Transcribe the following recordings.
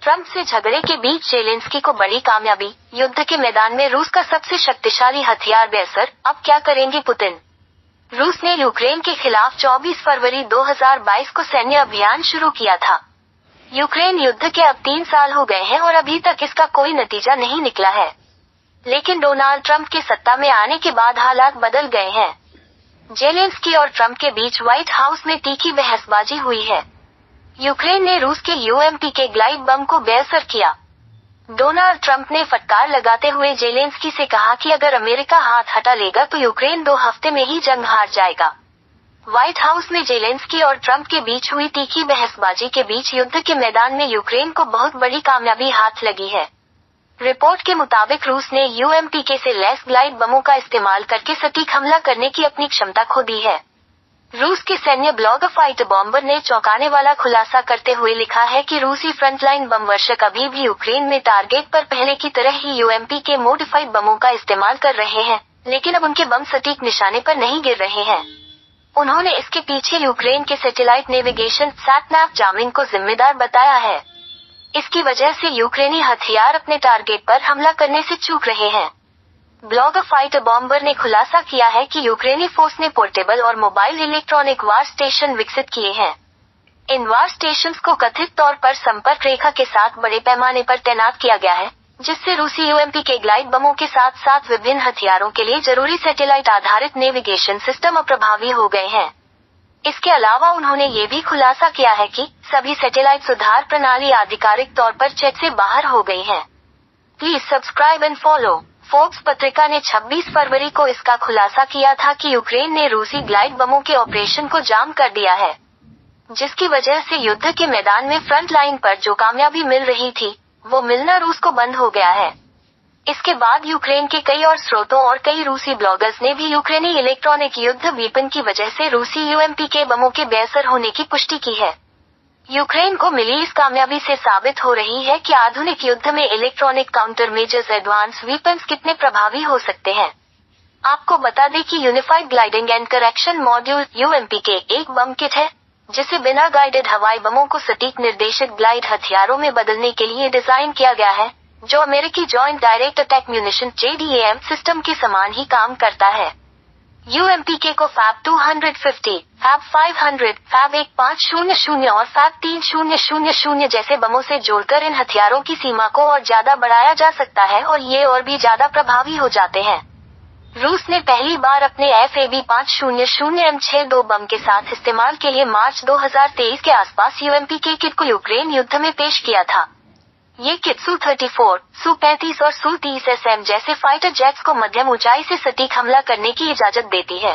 Trump से झगड़े के बीच जेलेंस्की को बड़ी कामयाबी, युद्ध के मैदान में रूस का सबसे शक्तिशाली हथियार बेअसर, अब क्या करेंगे पुतिन। रूस ने यूक्रेन के खिलाफ 24 फरवरी 2022 को सैन्य अभियान शुरू किया था। यूक्रेन युद्ध के अब 3 साल हो गए हैं और अभी तक इसका कोई नतीजा नहीं निकला है। लेकिन डोनाल्ड ट्रंप के सत्ता में आने के बाद हालात बदल गए हैं। जेलेंस्की और ट्रंप के बीच व्हाइट हाउस में तीखी बहसबाजी हुई है। यूक्रेन ने रूस के यूएमपी के ग्लाइड बम को बेअसर किया। डोनाल्ड ट्रंप ने फटकार लगाते हुए जेलेंस्की से कहा कि अगर अमेरिका हाथ हटा लेगा तो यूक्रेन 2 हफ्ते में ही जंग हार जाएगा। व्हाइट हाउस में जेलेंस्की और ट्रंप के बीच हुई तीखी बहसबाजी के बीच युद्ध के मैदान में यूक्रेन को बहुत बड़ी कामयाबी हाथ लगी है। रिपोर्ट के मुताबिक रूस ने यूएमपी से लैस ग्लाइड बमों का इस्तेमाल करके सटीक हमला करने की अपनी क्षमता खो दी है। रूस के सैन्य ब्लॉगर फाइटर बॉम्बर ने चौंकाने वाला खुलासा करते हुए लिखा है कि रूसी फ्रंटलाइन बम वर्षक अभी भी यूक्रेन में टारगेट पर पहले की तरह ही यूएमपी के मॉडिफाइड बमों का इस्तेमाल कर रहे हैं, लेकिन अब उनके बम सटीक निशाने पर नहीं गिर रहे हैं। उन्होंने इसके पीछे यूक्रेन के सैटेलाइट नेविगेशन सैटनैव जामिंग को जिम्मेदार बताया है। इसकी वजह से यूक्रेनी हथियार अपने टारगेट पर हमला करने से चूक रहे हैं। ब्लॉगर फाइटर बॉम्बर ने खुलासा किया है कि यूक्रेनी फोर्स ने पोर्टेबल और मोबाइल इलेक्ट्रॉनिक वार स्टेशन विकसित किए हैं। इन वार स्टेशंस को कथित तौर पर संपर्क रेखा के साथ बड़े पैमाने पर तैनात किया गया है, जिससे रूसी यूएमपी के ग्लाइड बमों के साथ साथ विभिन्न हथियारों के लिए जरूरी सैटेलाइट आधारित नेविगेशन सिस्टम अप्रभावी हो गए हैं। इसके अलावा उन्होंने ये भी खुलासा किया है कि सभी सैटेलाइट सुधार प्रणाली आधिकारिक तौर पर चेक से बाहर हो गई है। Please subscribe and follow. Forbes पत्रिका ने 26 फरवरी को इसका खुलासा किया था कि यूक्रेन ने रूसी ग्लाइड बमों के ऑपरेशन को जाम कर दिया है, जिसकी वजह से युद्ध के मैदान में फ्रंट लाइन पर जो कामयाबी मिल रही थी, वो मिलना रूस को बंद हो गया है। इसके बाद यूक्रेन के कई और स्रोतों और कई रूसी ब्लॉगर्स ने भी यूक्रेनी इलेक्ट्रॉनिक युद्ध वीपन की वजह से रूसी यूएमपी के बमों के बेअसर होने की पुष्टि की है। यूक्रेन को मिली इस कामयाबी से साबित हो रही है कि आधुनिक युद्ध में electronic counter measures advance weapons कितने प्रभावी हो सकते हैं। आपको बता दें कि unified gliding and correction module UMP के एक बम किट है, जिसे बिना गाइडेड हवाई बमों को सटीक निर्देशित ग्लाइड हथियारों में बदलने के लिए डिजाइन किया गया है, जो अमेरिकी joint direct attack munition JDAM system के समान ही काम करता है। यूएमपी को फैब 250, फैब 500, फैब 1500 और फैब 3000 जैसे बमों से जोड़कर इन हथियारों की सीमा को और ज्यादा बढ़ाया जा सकता है और ये और भी ज्यादा प्रभावी हो जाते हैं। रूस ने पहली बार अपने FAB 500 M62 बम के साथ इस्तेमाल के लिए मार्च 2023 के आसपास यूएमपी के किट को यूक्रेन युद्ध में पेश किया था। ये किट Su-34, Su-35 और Su-30 SM जैसे फाइटर जेट्स को मध्यम ऊंचाई से सटीक हमला करने की इजाजत देती है।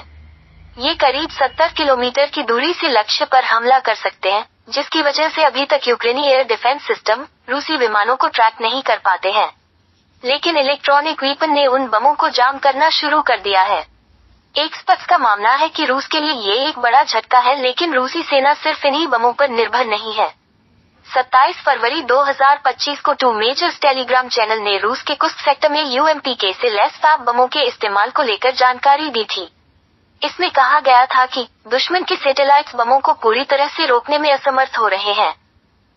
ये करीब 70 किलोमीटर की दूरी से लक्ष्य पर हमला कर सकते हैं, जिसकी वजह से अभी तक यूक्रेनी एयर डिफेंस सिस्टम रूसी विमानों को ट्रैक नहीं कर पाते हैं। लेकिन इलेक्ट्रॉनिक वीपन ने उन बमों को जाम करना शुरू कर दिया है। एक्सपर्ट्स का मानना है कि रूस के लिए ये एक बड़ा झटका है, लेकिन रूसी सेना सिर्फ इन्हीं बमों पर निर्भर नहीं है। 27 फरवरी 2025 को 2 मेजर्स टेलीग्राम चैनल ने रूस के कुर्स्क सेक्टर में यूएमपी से लैस फैब बमों के इस्तेमाल को लेकर जानकारी दी थी। इसमें कहा गया था कि दुश्मन के सैटेलाइट्स बमों को पूरी तरह से रोकने में असमर्थ हो रहे हैं।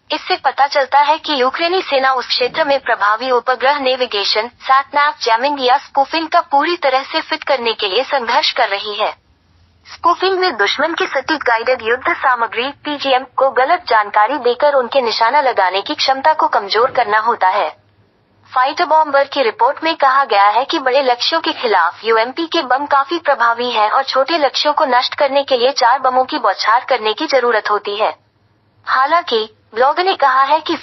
इससे पता चलता है कि यूक्रेनी सेना उस क्षेत्र में प्रभावी उपग्रह नेविगेशन, सैटनैव जैमिंग या स्पूफिंग का पूरी तरह से फिट करने के लिए संघर्ष कर रही है। स्पूफिंग में दुश्मन की सटीक गाइडेड युद्ध सामग्री PGM को गलत जानकारी देकर उनके निशाना लगाने की क्षमता को कमजोर करना होता है। फाइटर बॉम्बर की रिपोर्ट में कहा गया है कि बड़े लक्ष्यों के खिलाफ यूएमपी के बम काफी प्रभावी हैं और छोटे लक्ष्यों को नष्ट करने के लिए 4 बमों की बौछार करने की जरूरत होती है। हालांकि ब्लॉगर ने कहा है कि